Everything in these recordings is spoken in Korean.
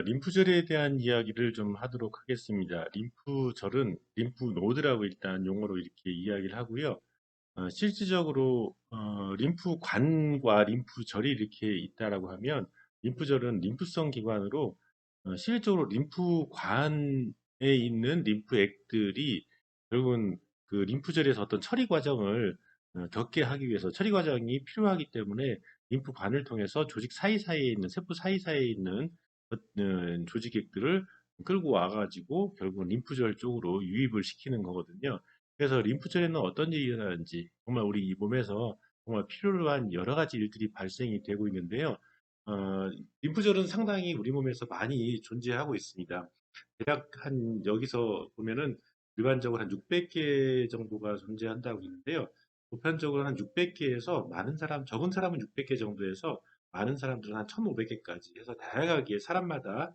림프절에 대한 이야기를 좀 하도록 하겠습니다. 림프절은 림프 노드라고 일단 용어로 이렇게 이야기를 하고요. 실질적으로 림프관과 림프절이 이렇게 있다라고 하면 림프절은 림프성 기관으로 실질적으로 림프관에 있는 림프액들이 결국은 그 림프절에서 어떤 처리 과정을 겪게 하기 위해서 처리 과정이 필요하기 때문에 림프관을 통해서 조직 사이사이에 있는 세포 사이사이에 있는 조직액들을 끌고 와가지고 결국은 림프절 쪽으로 유입을 시키는 거거든요. 그래서 림프절에는 어떤 일이 일어나는지 정말 우리 이 몸에서 정말 필요로 한 여러 가지 일들이 발생이 되고 있는데요. 어, 림프절은 상당히 우리 몸에서 많이 존재하고 있습니다. 대략 한 여기서 보면은 일반적으로 한 600개 정도가 존재한다고 있는데요. 보편적으로 한 600개에서 많은 사람, 적은 사람은 600개 정도에서 많은 사람들은 한 1500개까지 해서 다양하게 사람마다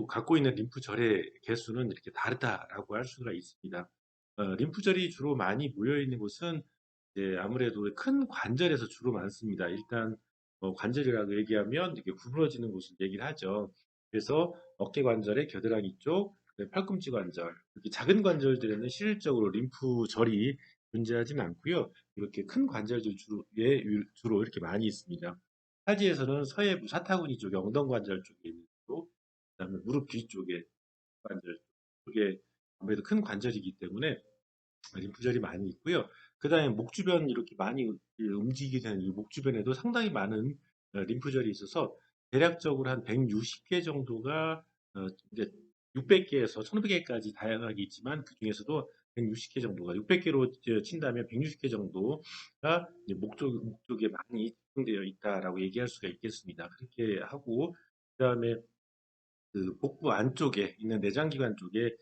갖고 있는 림프절의 개수는 이렇게 다르다라고 할 수가 있습니다. 림프절이 주로 많이 모여 있는 곳은 이제 아무래도 큰 관절에서 주로 많습니다. 일단 관절이라고 얘기하면 이렇게 구부러지는 곳을 얘기를 하죠. 그래서 어깨 관절의 겨드랑이 쪽, 그다음에 팔꿈치 관절, 이렇게 작은 관절들에는 실질적으로 림프절이 존재하지는 않고요. 이렇게 큰 관절들 주로 이렇게 많이 있습니다. 타지에서는 서해부 사타구니 쪽에 엉덩 관절 쪽에 있는 쪽, 그다음에 무릎 뒤쪽에 관절 쪽에 아무래도 큰 관절이기 때문에 림프절이 많이 있고요. 그다음에 목 주변 이렇게 많이 움직이게 되는 이 목 주변에도 상당히 많은 림프절이 있어서 대략적으로 한 160개 정도가 이제 600개에서 1500개까지 다양하게 있지만 그 중에서도 160개 정도가 600개로 친다면 160개 정도가 이제 목 쪽에 많이 집중되어 있다라고 얘기할 수가 있겠습니다. 그렇게 하고 그다음에 그 복부 안쪽에 있는 내장기관 쪽에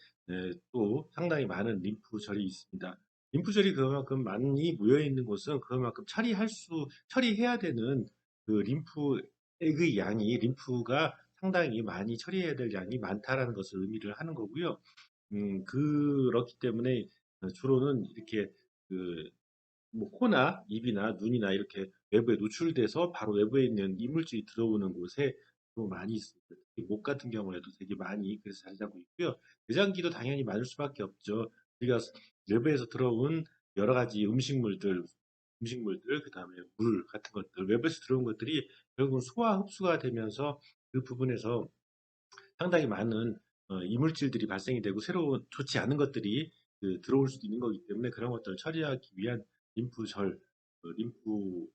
또 상당히 많은 림프절이 있습니다. 림프절이 그만큼 많이 모여 있는 곳은 그만큼 처리해야 되는 그 림프액의 양이, 림프가 상당히 많이 처리해야 될 양이 많다라는 것을 의미를 하는 거고요. 그렇기 때문에 주로는 이렇게 그 뭐 코나 입이나 눈이나 이렇게 외부에 노출돼서 바로 외부에 있는 이물질이 들어오는 곳에 또 많이 있습니다. 특히 목 같은 경우에도 되게 많이 그래서 자리 잡고 있고요. 내장기도 당연히 많을 수밖에 없죠. 우리가 외부에서 들어온 여러 가지 음식물들, 그다음에 물 같은 것들, 외부에서 들어온 것들이 결국은 소화 흡수가 되면서 그 부분에서 상당히 많은 이물질들이 발생이 되고 새로운 좋지 않은 것들이 들어올 수도 있는 거기 때문에 그런 것들을 처리하기 위한 림프절, 림프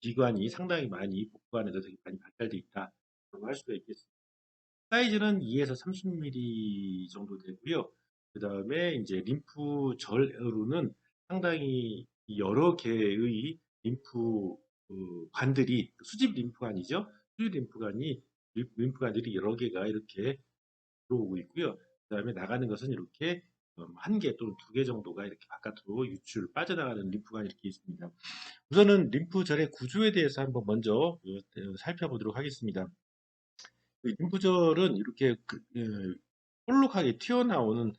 기관이 상당히 많이 복부 안에도 되게 많이 발달되어 있다고 할 수가 있겠습니다. 사이즈는 2에서 30mm 정도 되고요. 그 다음에 이제 림프절으로는 상당히 여러 개의 관들이 수집 림프관이죠. 수집 림프관들이 여러 개가 이렇게 들어오고 있고요. 그 다음에 나가는 것은 이렇게 한 개 또는 두 개 정도가 이렇게 바깥으로 빠져나가는 림프관이 이렇게 있습니다. 우선은 림프절의 구조에 대해서 한번 먼저 살펴보도록 하겠습니다. 림프절은 이렇게 볼록하게 튀어나오는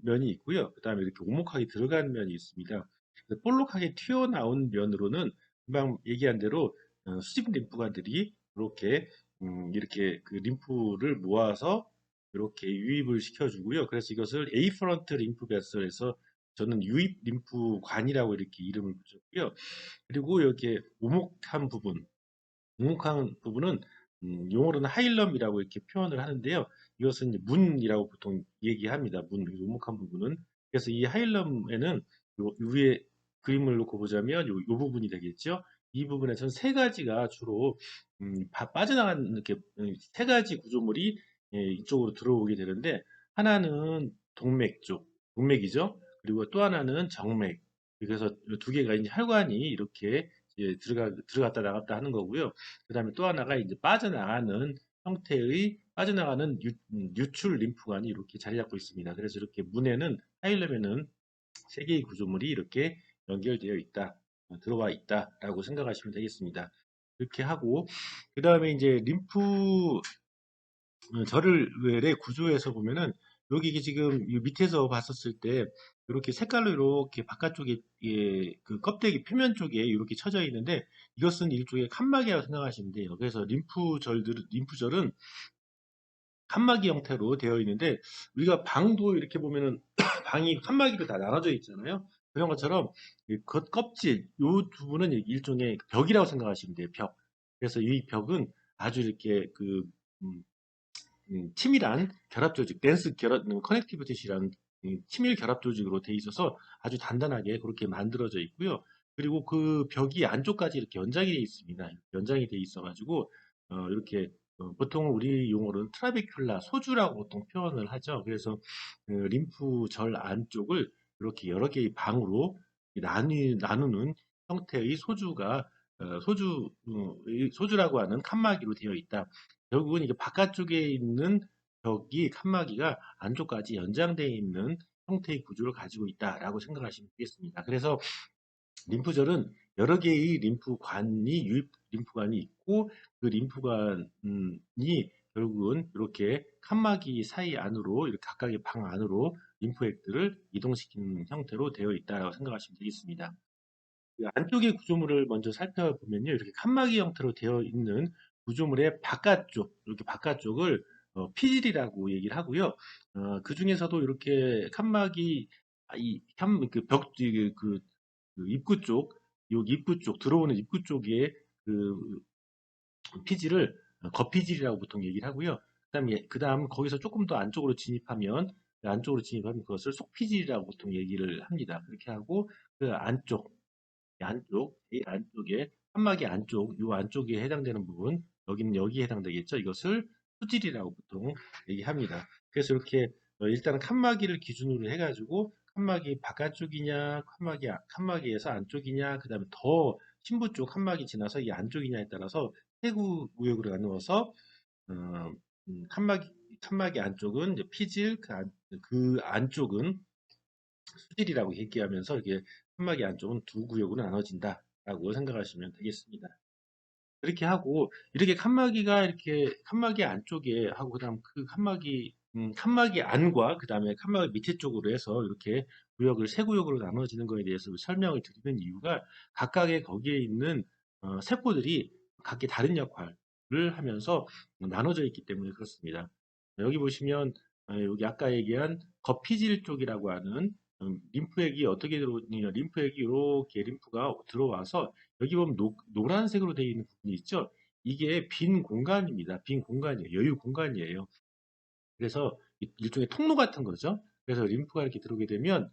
면이 있고요. 그 다음에 이렇게 오목하게 들어가는 면이 있습니다. 볼록하게 튀어나온 면으로는 금방 얘기한 대로 수직 림프관들이 이렇게 그 림프를 모아서 이렇게 유입을 시켜주고요. 그래서 이것을 에이프런트 림프 베슬에서 저는 유입 림프관이라고 이렇게 이름을 붙였고요. 그리고 이렇게 오목한 부분은 용어로는 하일럼이라고 이렇게 표현을 하는데요. 이것은 이제 문이라고 보통 얘기합니다. 오목한 부분은. 그래서 이 하일럼에는 위에 그림을 놓고 보자면 요 부분이 되겠죠. 이 부분에서는 세 가지가 주로 빠져나가는 이렇게 세 가지 구조물이 이쪽으로 들어오게 되는데 하나는 동맥이죠. 그리고 또 하나는 정맥. 그래서 두 개가 이제 혈관이 이렇게 들어갔다 나갔다 하는 거고요. 그 다음에 또 하나가 이제 빠져나가는 유출 림프관이 이렇게 자리 잡고 있습니다. 그래서 이렇게 하일럼에는 세 개의 구조물이 이렇게 연결되어 있다, 들어와 있다라고 생각하시면 되겠습니다. 이렇게 하고, 그 다음에 이제 절의 구조에서 보면은, 여기 지금 이 밑에서 봤었을 때, 이렇게 색깔로 이렇게 바깥쪽에 그 껍데기 표면 쪽에 이렇게 쳐져 있는데 이것은 일종의 칸막이라고 생각하시면 돼요. 그래서 림프절은 칸막이 형태로 되어 있는데 우리가 방도 이렇게 보면은 방이 칸막이로 다 나눠져 있잖아요. 그런 것처럼 이 겉껍질 요 부분은 일종의 벽이라고 생각하시면 돼요. 벽. 그래서 이 벽은 아주 이렇게 음, 치밀한 결합 조직, 덴스 결합, 커넥티브 티슈라는 치밀 결합 조직으로 돼 있어서 아주 단단하게 그렇게 만들어져 있고요. 그리고 그 벽이 안쪽까지 이렇게 연장이 돼 있습니다. 연장이 돼 있어가지고 이렇게 보통 우리 용어로는 트라베큘라 소주라고 보통 표현을 하죠. 그래서 그 림프절 안쪽을 이렇게 여러 개의 방으로 나누는 형태의 소주가 소주라고 하는 칸막이로 되어 있다. 결국은 이게 바깥쪽에 있는 벽이 칸막이가 안쪽까지 연장되어 있는 형태의 구조를 가지고 있다라고 생각하시면 되겠습니다. 그래서 림프절은 여러 개의 유입 림프관이 있고 그 림프관이 결국은 이렇게 칸막이 사이 안으로 이렇게 각각의 방 안으로 림프액들을 이동시키는 형태로 되어 있다라고 생각하시면 되겠습니다. 그 안쪽의 구조물을 먼저 살펴보면요. 이렇게 칸막이 형태로 되어 있는 구조물의 이렇게 바깥쪽을 피질이라고 얘기를 하고요. 그 중에서도 이렇게 칸막이, 그 그 입구 쪽, 요 입구 쪽, 들어오는 입구 쪽에 그 피지를 겉피질이라고 보통 얘기를 하고요. 그다음 거기서 조금 더 안쪽으로 진입하면 그것을 속피질이라고 보통 얘기를 합니다. 그렇게 하고 그 이 안쪽에 칸막이 안쪽, 이 안쪽에 해당되는 부분, 여기는 여기에 해당되겠죠. 이것을 수질이라고 보통 얘기합니다. 그래서 이렇게 일단은 칸막이를 기준으로 해가지고 칸막이 바깥쪽이냐, 칸막이에서 안쪽이냐, 그 다음에 더 심부 쪽 칸막이 지나서 이 안쪽이냐에 따라서 세 구역으로 나누어서 어, 칸막이 안쪽은 이제 피질, 그 안쪽은 수질이라고 얘기하면서 이게 칸막이 안쪽은 두 구역으로 나눠진다라고 생각하시면 되겠습니다. 그렇게 하고 이렇게 칸막이 안쪽에 하고 그다음 그 칸막이 안과 그다음에 칸막이 밑에 쪽으로 해서 이렇게 구역을 세 구역으로 나눠지는 거에 대해서 설명을 드리는 이유가 각각의 거기에 있는 세포들이 각기 다른 역할을 하면서 나눠져 있기 때문에 그렇습니다. 여기 보시면 여기 아까 얘기한 거피질 쪽이라고 하는 림프액이 어떻게 들어오느냐 림프액이 이렇게 림프가 들어와서 여기 보면 노란색으로 되어 있는 부분이 있죠. 이게 빈 공간입니다. 빈 공간이에요. 여유 공간이에요. 그래서 일종의 통로 같은 거죠. 그래서 림프가 이렇게 들어오게 되면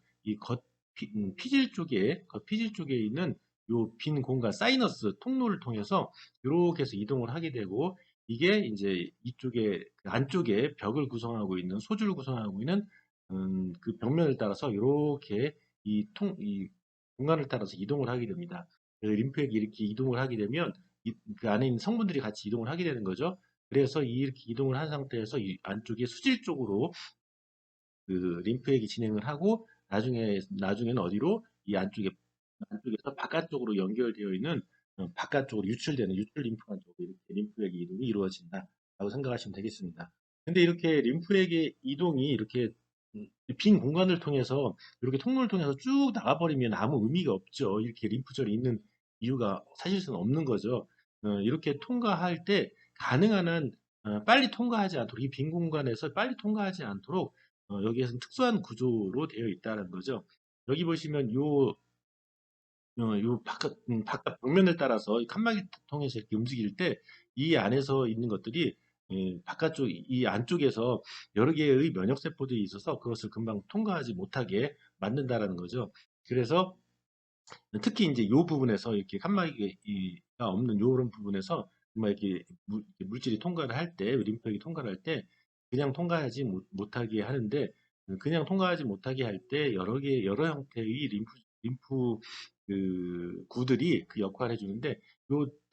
겉피질 쪽에 있는 요 빈 공간, 사이너스 통로를 통해서 이렇게 해서 이동을 하게 되고 이게 이제 이쪽에 그 안쪽에 벽을 구성하고 있는 소주를 구성하고 있는 그 벽면을 따라서 이렇게 이 공간을 따라서 이동을 하게 됩니다. 그 림프액이 이렇게 이동을 하게 되면 그 안에 있는 성분들이 같이 이동을 하게 되는 거죠. 그래서 이렇게 이동을 한 상태에서 이 안쪽에 수질 쪽으로 그 림프액이 진행을 하고 나중에는 어디로 이 안쪽에서 바깥쪽으로 연결되어 있는 바깥쪽으로 유출되는 유출 림프관 쪽으로 이렇게 림프액의 이동이 이루어진다라고 생각하시면 되겠습니다. 근데 이렇게 림프액의 이동이 이렇게 빈 공간을 통해서 이렇게 통로를 통해서 쭉 나가버리면 아무 의미가 없죠. 이렇게 림프절이 있는 이유가 사실상 없는 거죠. 이렇게 통과할 때 가능한 한 빨리 통과하지 않도록 이 빈 공간에서 빨리 통과하지 않도록 여기에서는 특수한 구조로 되어 있다는 거죠. 여기 보시면 요 바깥 벽면을 따라서 이 칸막이 통해서 이렇게 움직일 때 이 안에서 있는 것들이 이 안쪽에서 여러 개의 면역 세포들이 있어서 그것을 금방 통과하지 못하게 만든다라는 거죠. 그래서 특히 이제 이 부분에서 이렇게 칸막이가 없는 이런 부분에서 정말 이렇게 물질이 통과를 할 때, 림프액이 통과를 할 때 그냥 통과하지 못하게 하는데 그냥 통과하지 못하게 할 때 여러 형태의 림프 그 구들이 그 역할을 해주는데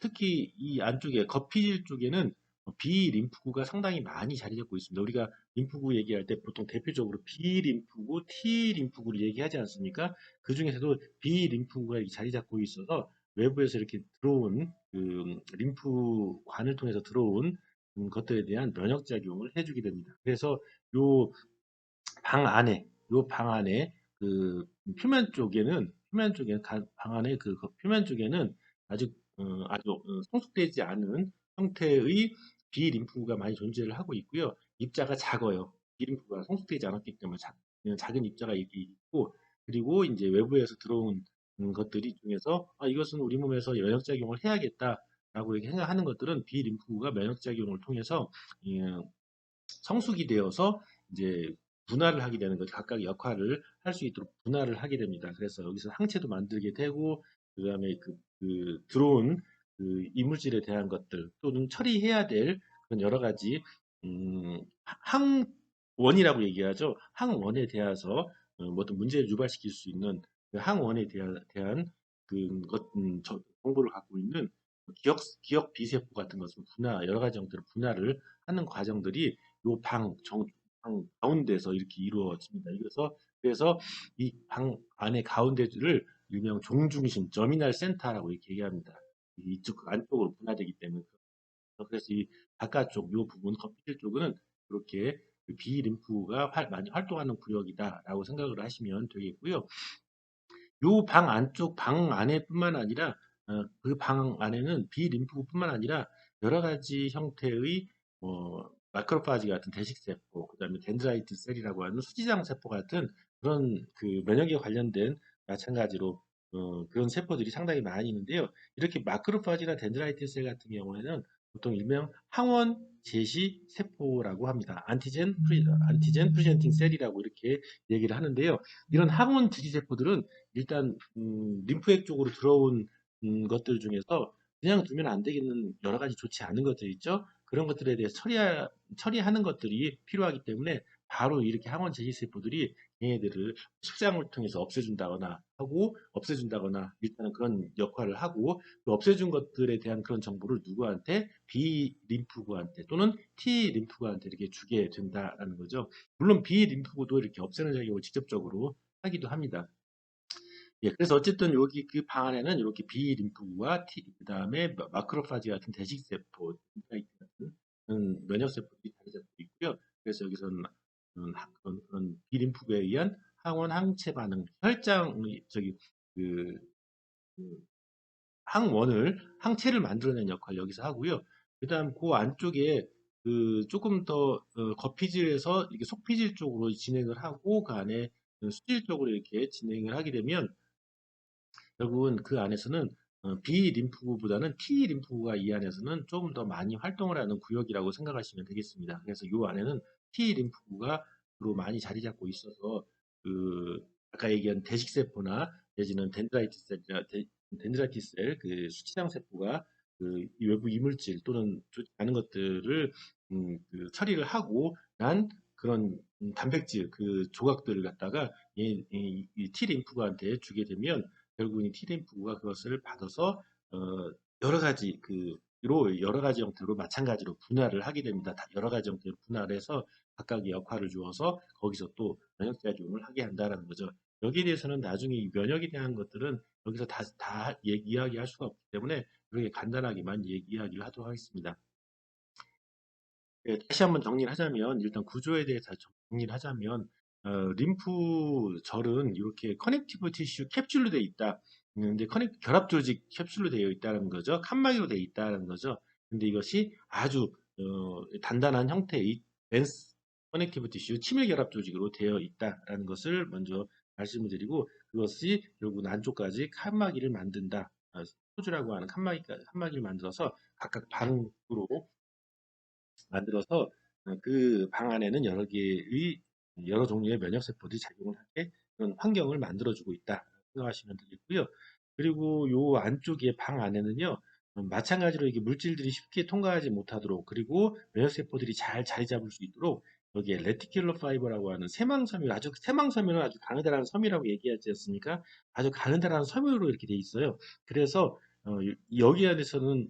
특히 이 안쪽에 겉피질 쪽에는 비림프구가 상당히 많이 자리 잡고 있습니다. 우리가 림프구 얘기할 때 보통 대표적으로 B림프구, T림프구를 얘기하지 않습니까? 그 중에서도 비림프구가 자리 잡고 있어서 외부에서 이렇게 들어온 그 림프관을 통해서 들어온 것들에 대한 면역 작용을 해주게 됩니다. 그래서 요 방 안에 그 표면 쪽에는 방 안에 그 표면 쪽에는 아주 성숙되지 않은 형태의 비림프가 많이 존재를 하고 있고요. 입자가 작아요. 비림프가 성숙되지 않았기 때문에 작은 입자가 이렇게 있고, 그리고 이제 외부에서 들어온 것들이 중에서 이것은 우리 몸에서 면역작용을 해야겠다라고 이렇게 생각하는 것들은 비림프가 면역작용을 통해서 성숙이 되어서 이제 분할을 하게 되는 거죠. 각각 역할을 할 수 있도록 분할을 하게 됩니다. 그래서 여기서 항체도 만들게 되고, 그다음에 들어온 그 이물질에 대한 것들 또는 처리해야 될 그런 여러 가지 항원이라고 얘기하죠. 항원에 대해서 어떤 문제를 유발시킬 수 있는 그 항원에 대한 정보를 갖고 있는 기억 비세포 같은 것은 여러 가지 형태로 분할을 하는 과정들이 요 방 가운데서 이렇게 이루어집니다. 그래서 이 방 안의 가운데를 일명 종중심, 저미널 센터라고 이렇게 얘기합니다. 이쪽 안쪽으로 분화되기 때문에. 그래서 이 바깥쪽 요 부분, 겉필 쪽은 이렇게 그 비림프가 많이 활동하는 구역이다라고 생각을 하시면 되겠고요. 요 방 안에뿐만 아니라 그 방 안에는 비림프뿐만 아니라 여러 가지 형태의 마크로파지 같은 대식세포, 그다음에 덴드라이트 셀이라고 하는 수지장 세포 같은 그런 그 면역에 관련된 마찬가지로 그런 세포들이 상당히 많이 있는데요. 이렇게 마크로파지나 덴드라이트 셀 같은 경우에는 보통 일명 항원 제시 세포라고 합니다. 안티젠 프리젠팅 셀이라고 이렇게 얘기를 하는데요. 이런 항원 지지 세포들은 일단 림프액 쪽으로 들어온 것들 중에서 그냥 두면 안 되겠는 여러 가지 좋지 않은 것들 있죠. 그런 것들에 대해서 처리하는 것들이 필요하기 때문에 바로 이렇게 항원 제시세포들이 얘네들을 식장을 통해서 없애준다거나 일단은 그런 역할을 하고 그 없애준 것들에 대한 그런 정보를 누구한테 B 림프구한테 또는 T 림프구한테 이렇게 주게 된다라는 거죠. 물론 B 림프구도 이렇게 없애는 작용을 직접적으로 하기도 합니다. 예, 그래서 어쨌든 여기 그 방 안에는 이렇게 B 림프구와 그다음에 마크로파지 같은 대식세포, 같은 면역세포들이 자리 잡고 있고요. 그래서 여기서는 그런 B 림프구에 의한 항원 항체 반응, 그, 그 항체를 만들어내는 역할 여기서 하고요. 그다음 그 안쪽에 조금 더 겉피질에서 이렇게 속피질 쪽으로 진행을 하고 그 안에 수질 쪽으로 이렇게 진행을 하게 되면 결국은 그 안에서는 B 림프구보다는 T 림프구가 이 안에서는 조금 더 많이 활동을 하는 구역이라고 생각하시면 되겠습니다. 그래서 이 안에는 T 림프구가 주로 많이 자리 잡고 있어서 아까 얘기한 대식세포나 내지는 덴드라이트 셀, 그 수치장 세포가 이 외부 이물질 또는 좋지 않은 것들을 처리를 하고 난 그런 단백질 그 조각들을 갖다가 이 T 림프구한테 주게 되면 결국은 이 T림프구가 그것을 받아서 여러 가지 여러 가지 형태로 마찬가지로 분할을 하게 됩니다. 여러 가지 형태로 분할해서 각각의 역할을 주어서 거기서 또 면역작용을 하게 한다라는 거죠. 여기에 대해서는 나중에 이 면역에 대한 것들은 여기서 다 이야기할 수가 없기 때문에 그렇게 간단하게만 이야기를 하도록 하겠습니다. 예, 다시 한번 정리를 하자면 일단 구조에 대해서 정리를 하자면 림프절은 이렇게 커넥티브 티슈 캡슐로 되어 있다. 근데 결합 조직 캡슐로 되어 있다는 거죠. 칸막이로 되어 있다는 거죠. 근데 이것이 아주 단단한 형태의 덴스 커넥티브 티슈 치밀 결합 조직으로 되어 있다라는 것을 먼저 말씀을 드리고 그것이 결국은 안쪽까지 칸막이를 만든다. 포즈라고 하는 칸막이를 만들어서 각각 방으로 만들어서 그 방 안에는 여러 종류의 면역 세포들이 작용을 하게 그런 환경을 만들어주고 있다 생각하시면 되겠고요. 그리고 요 안쪽에 방 안에는요 마찬가지로 이게 물질들이 쉽게 통과하지 못하도록 그리고 면역 세포들이 잘 자리 잡을 수 있도록 여기에 레티큘러 파이버라고 하는 세망섬유는 아주 가느다란 섬이라고 얘기하지 않습니까? 아주 가느다란 섬유로 이렇게 돼 있어요. 그래서 이 안에서는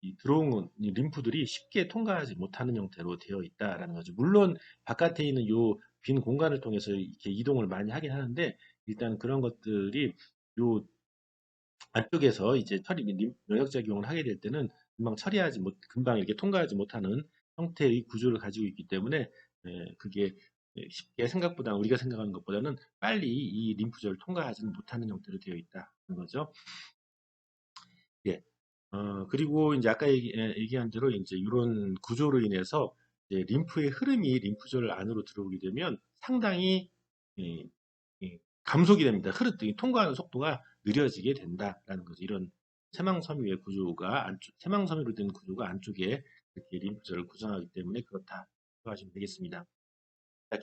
이 들어온 이 림프들이 쉽게 통과하지 못하는 형태로 되어 있다라는 거죠. 물론 바깥에 있는 요 빈 공간을 통해서 이렇게 이동을 많이 하긴 하는데 일단 그런 것들이 요 안쪽에서 이제 면역 작용을 하게 될 때는 금방 이렇게 통과하지 못하는 형태의 구조를 가지고 있기 때문에 그게 쉽게 생각보다 우리가 생각하는 것보다는 빨리 이 림프절을 통과하지는 못하는 형태로 되어 있다는 거죠. 예. 그리고 이제 아까 얘기한 대로 이제 이런 구조로 인해서 이제 림프의 흐름이 림프절 안으로 들어오게 되면 상당히 예, 감속이 됩니다. 통과하는 속도가 느려지게 된다라는 거죠. 이런 세망섬유의 구조가 세망섬유로 된 구조가 안쪽에 이렇게 림프절을 구성하기 때문에 그렇다 생각하시면 되겠습니다. 자,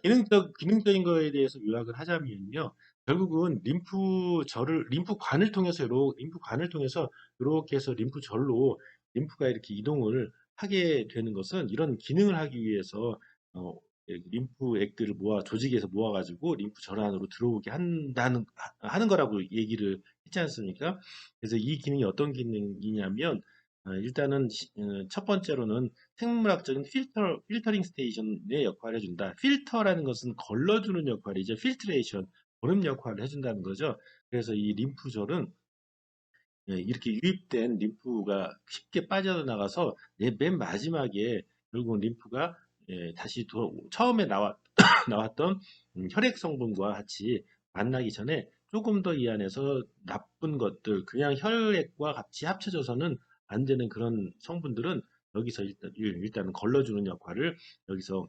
기능적인 거에 대해서 요약을 하자면요. 결국은 림프관을 통해서, 림프관을 통해서, 이렇게 해서 림프가 이렇게 이동을 하게 되는 것은 이런 기능을 하기 위해서, 어, 림프액들을 조직에서 모아가지고 림프 절 안으로 들어오게 하는 거라고 얘기를 했지 않습니까? 그래서 이 기능이 어떤 기능이냐면, 일단은, 첫 번째로는 생물학적인 필터링 스테이션의 역할을 해준다. 필터라는 것은 걸러주는 역할이죠. 필트레이션, 보름 역할을 해준다는 거죠. 그래서 이 림프절은 이렇게 유입된 림프가 쉽게 빠져나가서 맨 마지막에 결국은 림프가 다시 처음에 나왔던 혈액 성분과 같이 만나기 전에 조금 더 이 안에서 나쁜 것들, 그냥 혈액과 같이 합쳐져서는 안 되는 그런 성분들은 여기서 일단 걸러주는 역할을 여기서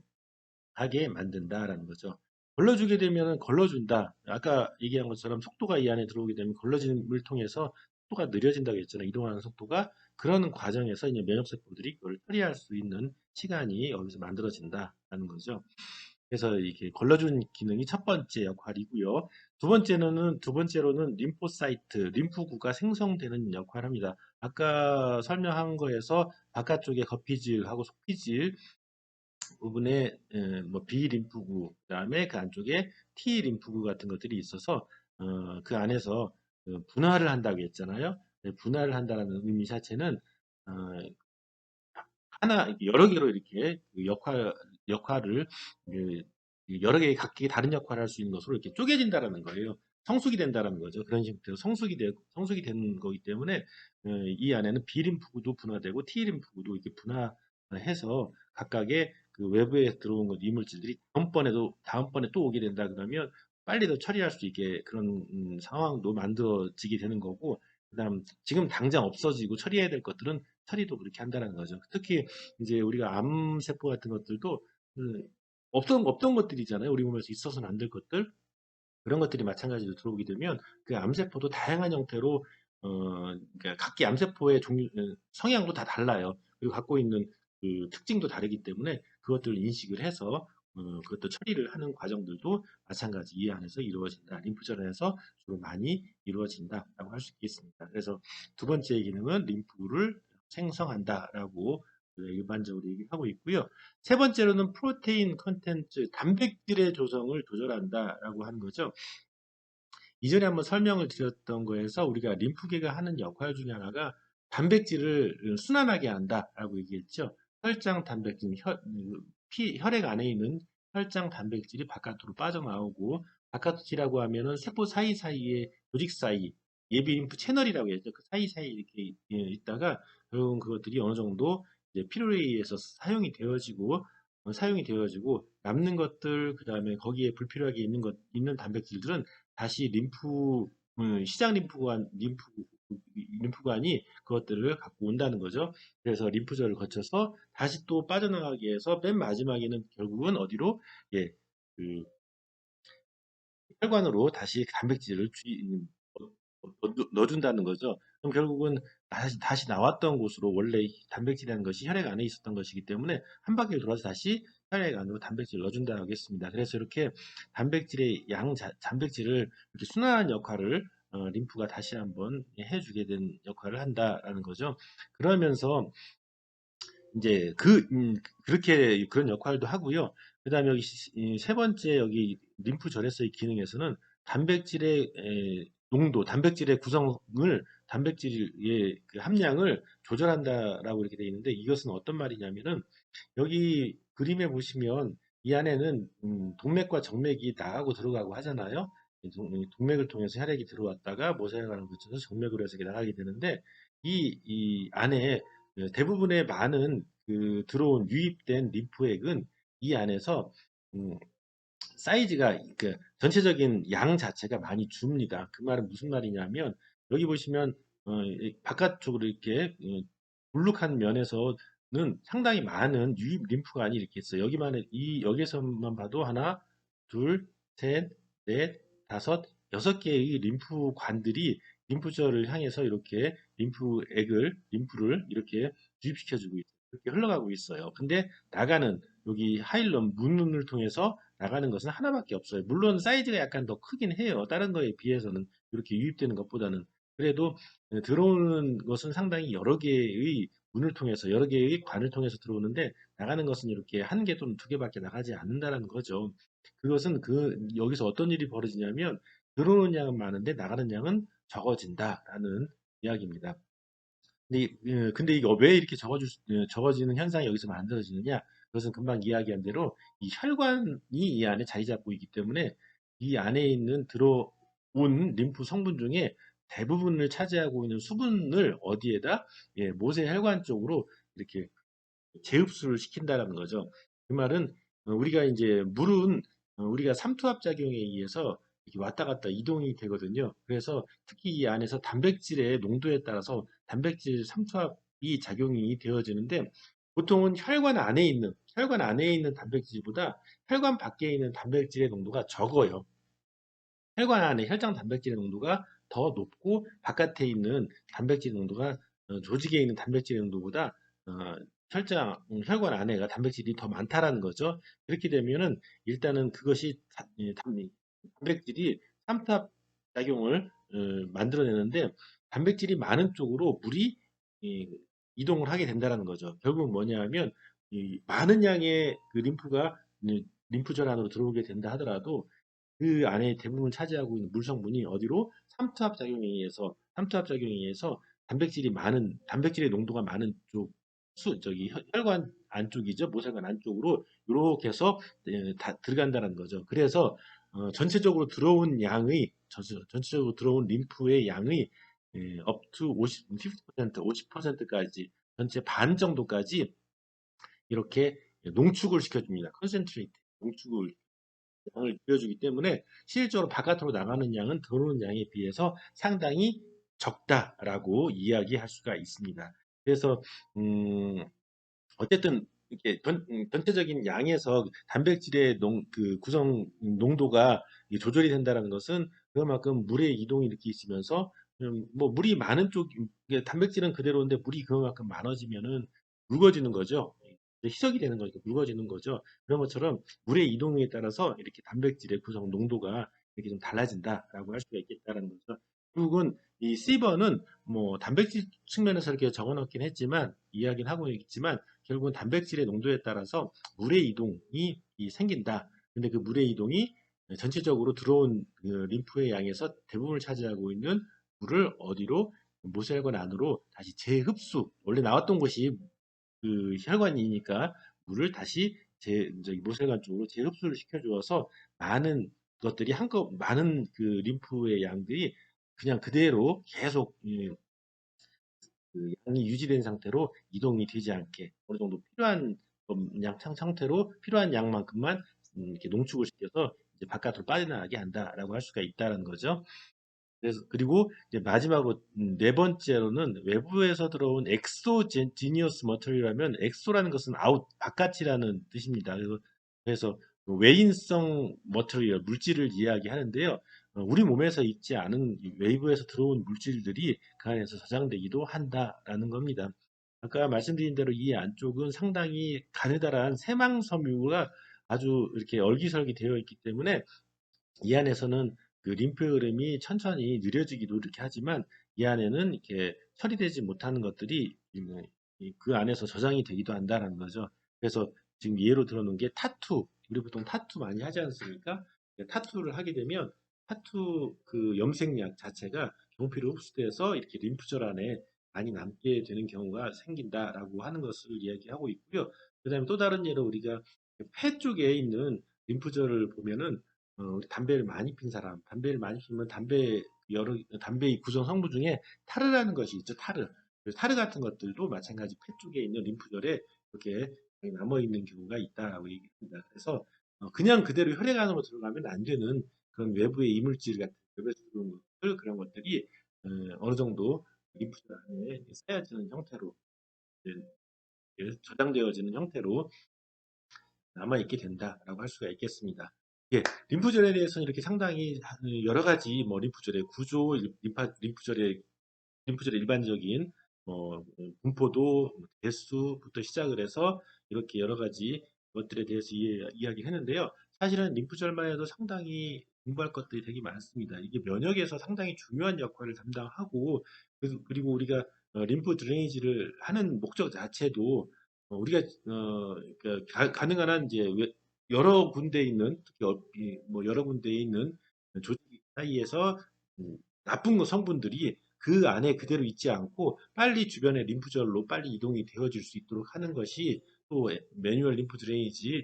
하게 만든다라는 거죠. 걸러주게 되면 걸러준다. 아까 얘기한 것처럼 속도가 이 안에 들어오게 되면 걸러짐을 통해서 속도가 느려진다고 했잖아요. 이동하는 속도가 그런 과정에서 이제 면역세포들이 그걸 처리할 수 있는 시간이 여기서 만들어진다라는 거죠. 그래서 이렇게 걸러주는 기능이 첫 번째 역할이고요. 두 번째로는 림포사이트, 림프구가 생성되는 역할을 합니다. 아까 설명한 거에서 바깥쪽에 거피질하고 속피질 부분에 뭐 B 림프구, 그다음에 그 안쪽에 T 림프구 같은 것들이 있어서 그 안에서 분할을 한다고 했잖아요. 분할을 한다는 의미 자체는 어, 여러 개로 이렇게 그 역할을 그 여러 개의 각기 다른 역할을 할 수 있는 것으로 이렇게 쪼개진다라는 거예요. 성숙이 된다라는 거죠. 그런 식으로 성숙이 되는 거기 때문에 이 안에는 B 림프구도 분화되고 T 림프구도 이렇게 분화해서 각각의 그 외부에 들어온 것 이물질들이 다음번에 또 오게 된다 그러면 빨리 더 처리할 수 있게 그런 상황도 만들어지게 되는 거고, 그다음 지금 당장 없어지고 처리해야 될 것들은 처리도 그렇게 한다는 거죠. 특히 이제 우리가 암세포 같은 것들도 없던 것들이잖아요. 우리 몸에서 있어서는 안 될 것들. 그런 것들이 마찬가지로 들어오게 되면 그 암세포도 다양한 형태로 그러니까 각기 암세포의 성향도 다 달라요. 그리고 갖고 있는 그 특징도 다르기 때문에 그것들을 인식을 해서 그것도 처리를 하는 과정들도 마찬가지 이 안에서 이루어진다. 림프절에서 주로 많이 이루어진다라고 할 수 있겠습니다. 그래서 두 번째 기능은 림프를 생성한다라고 일반적으로 얘기하고 있고요. 세 번째로는 프로테인 컨텐츠, 단백질의 조성을 조절한다라고 하는 거죠. 이전에 한번 설명을 드렸던 거에서 우리가 림프계가 하는 역할 중에 하나가 단백질을 순환하게 한다라고 얘기했죠. 혈장 단백질, 혈액 안에 있는 혈장 단백질이 바깥으로 빠져나오고, 바깥이라고 하면은 세포 사이사이의 조직 사이, 예비 림프 채널이라고 했죠. 그 사이사이 이렇게 있다가 결국은 그것들이 어느 정도 이제 필요에 의해서 사용이 되어지고 남는 것들, 그다음에 거기에 불필요하게 있는 단백질들은 다시 시장 림프관이 그것들을 갖고 온다는 거죠. 그래서 림프절을 거쳐서 다시 또 빠져나가게 해서 맨 마지막에는 결국은 어디로? 예, 그 혈관으로 다시 단백질을 넣어준다는 거죠. 그럼 결국은 다시 나왔던 곳으로, 원래 단백질이라는 것이 혈액 안에 있었던 것이기 때문에 한 바퀴를 돌아서 다시 혈액 안으로 단백질을 넣어준다고 하겠습니다. 그래서 이렇게 단백질을 이렇게 순환하는 역할을 림프가 다시 한번 해주게 된 역할을 한다라는 거죠. 그러면서 이제 그렇게 그런 역할도 하고요. 그다음에 여기 세 번째 여기 림프절에서의 기능에서는 단백질의 농도, 단백질의 그 함량을 조절한다라고 이렇게 되어 있는데, 이것은 어떤 말이냐면은 여기 그림에 보시면 이 안에는 동맥과 정맥이 나가고 들어가고 하잖아요. 동맥을 통해서 혈액이 들어왔다가 모세혈관을 거쳐서 정맥으로 해서 이렇게 나가게 되는데, 이 안에 대부분의 많은 그 유입된 림프액은 이 안에서 음, 사이즈가 그 전체적인 양 자체가 많이 줍니다. 그 말은 무슨 말이냐면 여기 보시면 바깥쪽으로 이렇게 불룩한 면에서는 상당히 많은 유입 림프관이 이렇게 있어요. 여기서만 봐도 하나, 둘, 셋, 넷, 다섯, 6개의 림프관들이 림프절을 향해서 이렇게 림프를 이렇게 주입시켜주고 있어요. 이렇게 흘러가고 있어요. 근데 나가는 여기 하일럼 문을 통해서 나가는 것은 하나밖에 없어요. 물론 사이즈가 약간 더 크긴 해요. 다른 거에 비해서는 이렇게 유입되는 것보다는. 그래도 들어오는 것은 상당히 여러 개의 문을 통해서 여러 개의 관을 통해서 들어오는데 나가는 것은 이렇게 한 개 또는 두 개밖에 나가지 않는다는 거죠. 그것은 여기서 어떤 일이 벌어지냐면 들어오는 양은 많은데 나가는 양은 적어진다라는 이야기입니다. 근데 이게 왜 이렇게 적어지는 현상이 여기서 만들어지느냐? 그것은 금방 이야기한 대로 이 혈관이 이 안에 자리 잡고 있기 때문에 이 안에 있는 들어온 림프 성분 중에 대부분을 차지하고 있는 수분을 어디에다 모세혈관 쪽으로 이렇게 재흡수를 시킨다는 거죠. 그 말은 우리가 이제 물은 우리가 삼투압 작용에 의해서 이렇게 왔다 갔다 이동이 되거든요. 그래서 특히 이 안에서 단백질의 농도에 따라서 단백질 삼투압이 작용이 되어지는데 보통은 혈관 안에 있는 단백질보다 혈관 밖에 있는 단백질의 농도가 적어요. 혈관 안에 혈장 단백질의 농도가 더 높고 바깥에 있는 단백질 농도가 조직에 있는 단백질의 농도보다 어, 혈관 안에가 단백질이 더 많다라는 거죠. 그렇게 되면은 일단은 그것이 단백질이 삼탑 작용을 만들어내는데 단백질이 많은 쪽으로 물이 이, 이동을 하게 된다는 거죠. 결국 뭐냐 하면 이 많은 양의 그 림프절 안으로 들어오게 된다 하더라도 그 안에 대부분 차지하고 있는 물 성분이 어디로 삼투압 작용에 의해서 단백질의 농도가 많은 저기 혈관 안쪽이죠. 모세관 안쪽으로 이렇게 해서 다 들어간다는 거죠. 그래서 전체적으로 들어온 림프의 양의 up to 50%까지 전체 반 정도까지 이렇게 농축을 시켜줍니다. 컨센트레이트 농축을 양을 줄여주기 때문에 실질적으로 바깥으로 나가는 양은 들어오는 양에 비해서 상당히 적다라고 이야기할 수가 있습니다. 그래서 어쨌든 이렇게 전체적인 양에서 단백질의 그 구성 농도가 조절이 된다는 것은 그만큼 물의 이동이 이렇게 있으면서 뭐 물이 많은 이게 단백질은 그대로인데 물이 그만큼 많아지면은 묽어지는 거죠. 희석이 되는 거니까 묽어지는 거죠. 그런 것처럼 물의 이동에 따라서 이렇게 단백질의 구성 농도가 이렇게 좀 달라진다라고 할 수가 있겠다라는 거죠. 결국은 이 씨버는 뭐 단백질 측면에서 이렇게 적어놓긴 했지만 이야기는 하고 있지만 결국은 단백질의 농도에 따라서 물의 이동이 생긴다. 근데 그 물의 이동이 전체적으로 들어온 그 림프의 양에서 대부분을 차지하고 있는 물을 어디로 모세혈관 안으로 다시 재흡수 원래 나왔던 곳이 그 혈관이니까 물을 다시 저기 모세혈관 쪽으로 재흡수를 시켜주어서 많은 많은 그 림프의 양들이 그냥 그대로 계속 그 양이 유지된 상태로 이동이 되지 않게 어느 정도 필요한 상태로 필요한 양만큼만 이렇게 농축을 시켜서 이제 바깥으로 빠져나가게 한다라고 할 수가 있다는 거죠. 그래서 그리고 이제 마지막으로 네 번째로는 외부에서 들어온 엑소지니어스 머터리라면 엑소라는 것은 바깥이라는 뜻입니다. 그래서 그 외인성 머터리얼 물질을 이야기하는데요. 우리 몸에서 있지 않은 외부에서 들어온 물질들이 그 안에서 저장되기도 한다라는 겁니다. 아까 말씀드린 대로 이 안쪽은 상당히 가느다란 세망섬유가 아주 이렇게 얼기설기 되어 있기 때문에 이 안에서는 그 림프 흐름이 천천히 느려지기도 이렇게 하지만 이 안에는 이렇게 처리되지 못하는 것들이 그 안에서 저장이 되기도 한다는 거죠. 그래서 지금 예로 들어놓은 게 우리 보통 타투 많이 하지 않습니까? 타투를 하게 되면 타투 그 염색약 자체가 경피로 흡수돼서 이렇게 림프절 안에 많이 남게 되는 경우가 생긴다라고 하는 것을 이야기하고 있고요. 그다음에 또 다른 예로 우리가 폐 쪽에 있는 림프절을 보면은 담배를 많이 피우면 담배의 구성 성분 중에 타르라는 것이 있죠, 타르. 타르 같은 것들도 마찬가지 폐 쪽에 있는 림프절에 이렇게 남아 있는 경우가 있다라고 얘기합니다. 그래서 그냥 그대로 혈액 안으로 들어가면 안 되는 그런 외부의 이물질 같은 외부에서 들어온 것들 그런 것들이 어느 정도 림프절 안에 쌓여지는 형태로 저장되어지는 형태로 남아있게 된다라고 할 수가 있겠습니다. 예, 림프절에 대해서는 이렇게 상당히 여러 가지 뭐 림프절의 구조, 림프절의 일반적인 분포도 개수부터 시작을 해서 이렇게 여러 가지 것들에 대해서 이야기를 했는데요. 사실은 림프절만 해도 상당히 공부할 것들이 되게 많습니다. 이게 면역에서 상당히 중요한 역할을 담당하고 그리고 우리가 림프 드레이지를 하는 목적 자체도 우리가 가능한 한 이제 여러 군데 있는 특히 뭐 여러 군데에 있는 조직 사이에서 나쁜 성분들이 그 안에 그대로 있지 않고 빨리 주변의 림프절로 빨리 이동이 되어질 수 있도록 하는 것이 또 매뉴얼 림프 드레이지의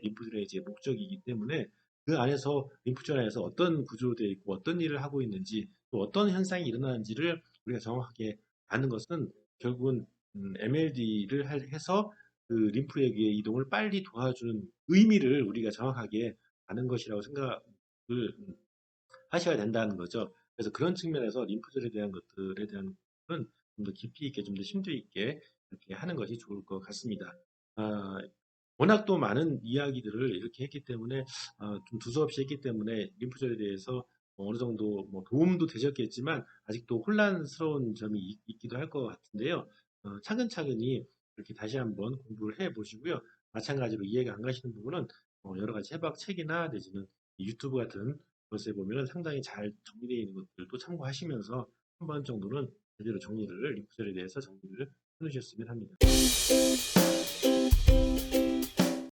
목적이기 때문에 그 안에서 림프절 안에서 어떤 구조되어 있고 어떤 일을 하고 있는지 또 어떤 현상이 일어나는지를 우리가 정확하게 아는 것은 결국은 MLD를 해서 그 림프液의 이동을 빨리 도와주는 의미를 우리가 정확하게 아는 것이라고 생각을 하셔야 된다는 거죠. 그래서 그런 측면에서 림프절에 대한 것들에 대한 것은 좀 더 깊이 있게, 좀 더 심도 있게 이렇게 하는 것이 좋을 것 같습니다. 아, 워낙 또 많은 이야기들을 이렇게 했기 때문에 좀 두서없이 했기 때문에 림프절에 대해서 어느 정도 뭐 도움도 되셨겠지만 아직도 혼란스러운 점이 있기도 할 것 같은데요. 차근차근히 이렇게 다시 한번 공부를 해 보시고요. 마찬가지로 이해가 안 가시는 부분은 여러 가지 해박 책이나 내지는 유튜브 같은 것에 보면 상당히 잘 정리되어 있는 것들도 참고하시면서 한 번 정도는 제대로 정리를 림프절에 대해서 정리를 해놓으셨으면 합니다.